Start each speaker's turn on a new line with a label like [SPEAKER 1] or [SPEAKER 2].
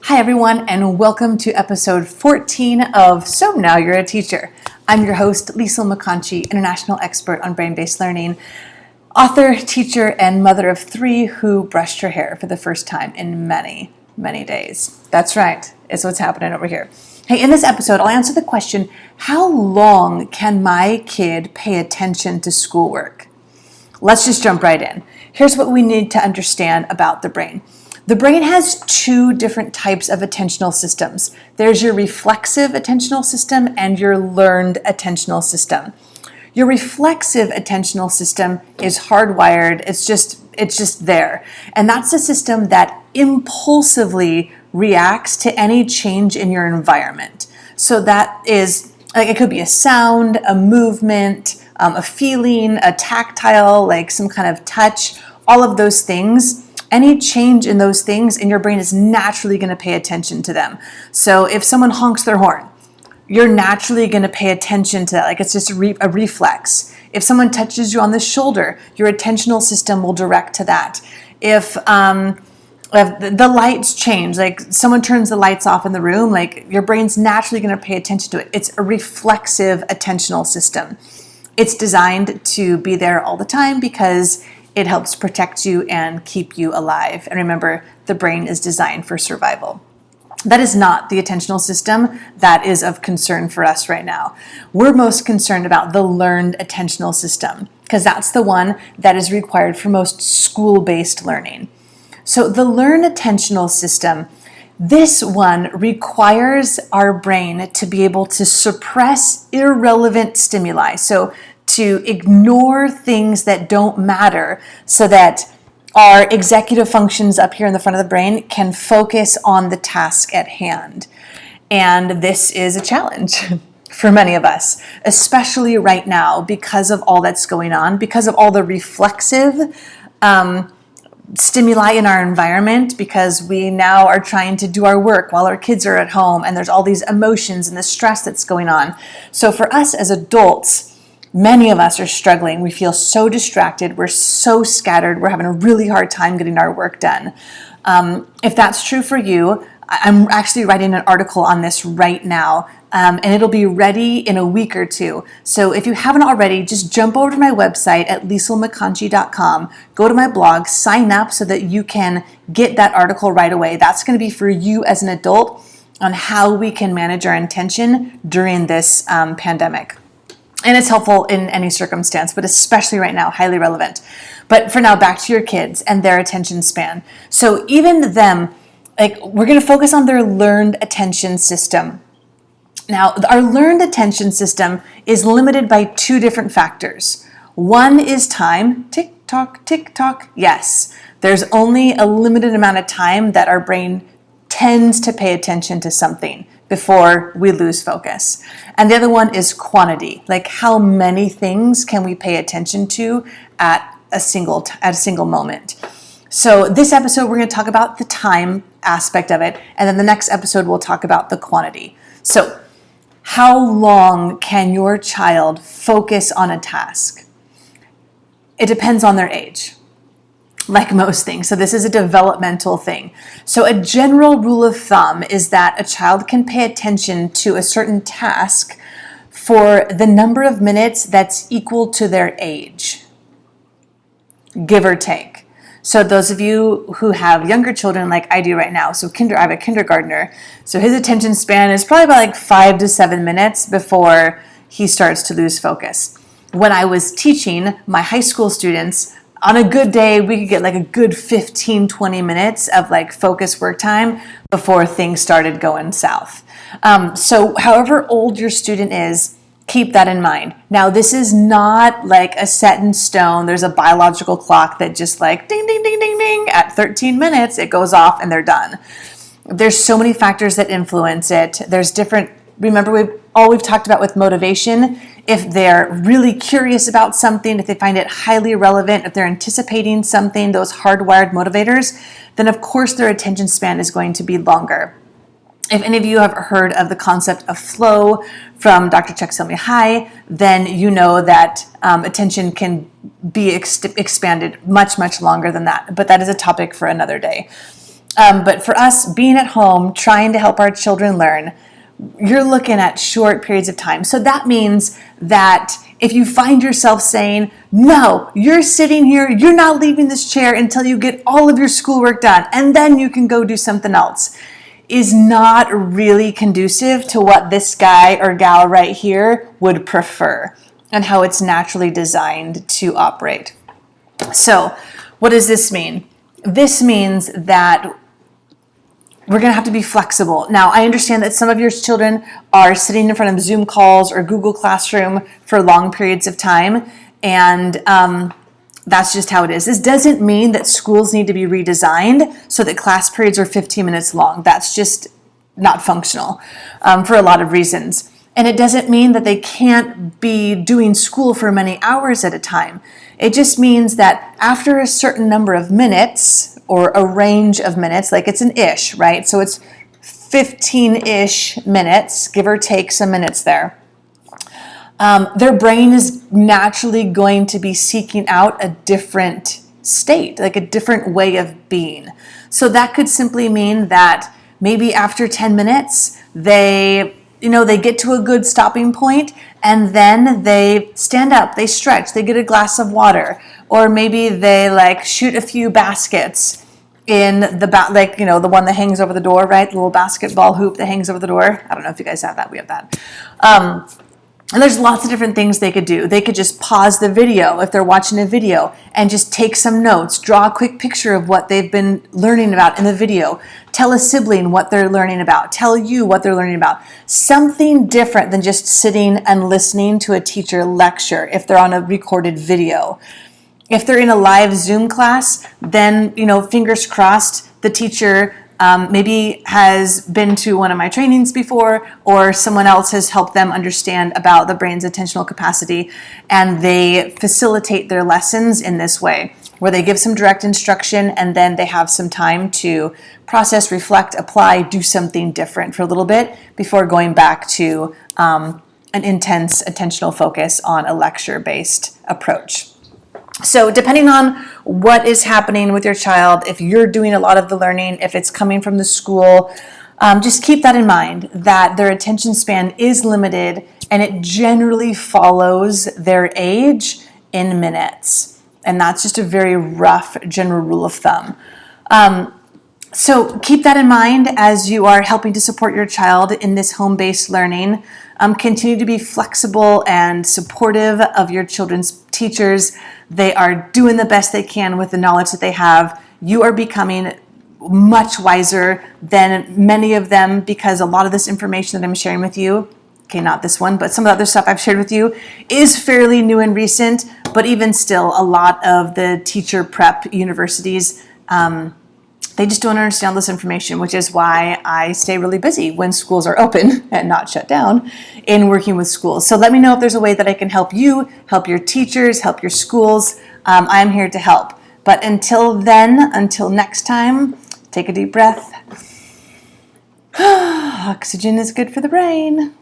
[SPEAKER 1] Hi everyone, and welcome to episode 14 of So Now You're a Teacher. I'm your host, Lisa McConchy, international expert on brain-based learning, author, teacher, and mother of three who brushed her hair for the first time in many, many days. That's right, it's what's happening over here. Hey, in this episode, I'll answer the question, how long can my kid pay attention to schoolwork? Let's just jump right in. Here's what we need to understand about the brain. The brain has two different types of attentional systems. There's your reflexive attentional system and your learned attentional system. Your reflexive attentional system is hardwired. It's just there. And that's a system that impulsively reacts to any change in your environment. So that is, like, it could be a sound, a movement, a feeling, a tactile, like some kind of touch, all of those things. Any change in those things, and your brain is naturally going to pay attention to them. So if someone honks their horn, you're naturally going to pay attention to that. Like, it's just a reflex. If someone touches you on the shoulder, your attentional system will direct to that. If the lights change, like someone turns the lights off in the room, like your brain's naturally going to pay attention to it. It's a reflexive attentional system. It's designed to be there all the time because it helps protect you and keep you alive. And remember, the brain is designed for survival. That is not the attentional system that is of concern for us right now. We're most concerned about the learned attentional system because that's the one that is required for most school-based learning. So the learned attentional system, this one requires our brain to be able to suppress irrelevant stimuli. So to ignore things that don't matter so that our executive functions up here in the front of the brain can focus on the task at hand. And this is a challenge for many of us, especially right now because of all that's going on, because of all the reflexive stimuli in our environment, because we now are trying to do our work while our kids are at home, and there's all these emotions and the stress that's going on. So for us as adults, many of us are struggling. We feel so distracted. We're so scattered. We're having a really hard time getting our work done. If that's true for you, I'm actually writing an article on this right now, and it'll be ready in a week or two. So if you haven't already, just jump over to my website at lisamcconchy.com, go to my blog, sign up so that you can get that article right away. That's going to be for you as an adult on how we can manage our attention during this pandemic. And it's helpful in any circumstance, but especially right now, highly relevant. But for now, back to your kids and their attention span. So even them, like, we're going to focus on their learned attention system. Now, our learned attention system is limited by two different factors. One is time, tick tock, yes. There's only a limited amount of time that our brain tends to pay attention to something before we lose focus. And the other one is quantity, like how many things can we pay attention to at a single moment. So this episode, we're going to talk about the time aspect of it, and then the next episode, we'll talk about the quantity. So how long can your child focus on a task? It depends on their age. Like most things. So this is a developmental thing. So a general rule of thumb is that a child can pay attention to a certain task for the number of minutes that's equal to their age, give or take. So those of you who have younger children like I do right now, so I have a kindergartner, so his attention span is probably about like 5 to 7 minutes before he starts to lose focus. When I was teaching my high school students, on a good day, we could get like a good 15, 20 minutes of like focus work time before things started going south. So however old your student is, keep that in mind. Now, this is not like a set in stone. There's a biological clock that just like ding, ding, ding, ding, ding. At 13 minutes, it goes off and they're done. There's so many factors that influence it. There's different, remember we've talked about with motivation. If they're really curious about something, if they find it highly relevant, if they're anticipating something, those hardwired motivators, then of course their attention span is going to be longer. If any of you have heard of the concept of flow from Dr. Csikszentmihalyi, then you know that attention can be expanded much, much longer than that. But that is a topic for another day. But for us, being at home, trying to help our children learn, you're looking at short periods of time. So that means that if you find yourself saying, no, you're sitting here, you're not leaving this chair until you get all of your schoolwork done, and then you can go do something else, is not really conducive to what this guy or gal right here would prefer and how it's naturally designed to operate. So what does this mean? This means that we're going to have to be flexible. Now, I understand that some of your children are sitting in front of Zoom calls or Google Classroom for long periods of time, and that's just how it is. This doesn't mean that schools need to be redesigned so that class periods are 15 minutes long. That's just not functional for a lot of reasons. And it doesn't mean that they can't be doing school for many hours at a time. It just means that after a certain number of minutes, or a range of minutes, like it's an ish, right? So it's 15-ish minutes, give or take some minutes there. Their brain is naturally going to be seeking out a different state, like a different way of being. So that could simply mean that maybe after 10 minutes, they get to a good stopping point, and then they stand up, they stretch, they get a glass of water, or maybe they shoot a few baskets in the the one that hangs over the door, right? The little basketball hoop that hangs over the door. I don't know if you guys have that. We have that. And there's lots of different things they could do. They could just pause the video if they're watching a video and just take some notes, draw a quick picture of what they've been learning about in the video, tell a sibling what they're learning about, tell you what they're learning about. Something different than just sitting and listening to a teacher lecture if they're on a recorded video. If they're in a live Zoom class, then, fingers crossed, the teacher maybe has been to one of my trainings before, or someone else has helped them understand about the brain's attentional capacity, and they facilitate their lessons in this way, where they give some direct instruction and then they have some time to process, reflect, apply, do something different for a little bit before going back to an intense attentional focus on a lecture-based approach. So depending on what is happening with your child, if you're doing a lot of the learning, if it's coming from the school, just keep that in mind, that their attention span is limited and it generally follows their age in minutes. And that's just a very rough general rule of thumb. So keep that in mind as you are helping to support your child in this home-based learning. Continue to be flexible and supportive of your children's teachers. They are doing the best they can with the knowledge that they have. You are becoming much wiser than many of them, because a lot of this information that I'm sharing with you, okay, not this one, but some of the other stuff I've shared with you is fairly new and recent, but even still, a lot of the teacher prep universities, they just don't understand all this information, which is why I stay really busy when schools are open and not shut down in working with schools. So let me know if there's a way that I can help you, help your teachers, help your schools. I'm here to help. But until then, until next time, take a deep breath. Oxygen is good for the brain.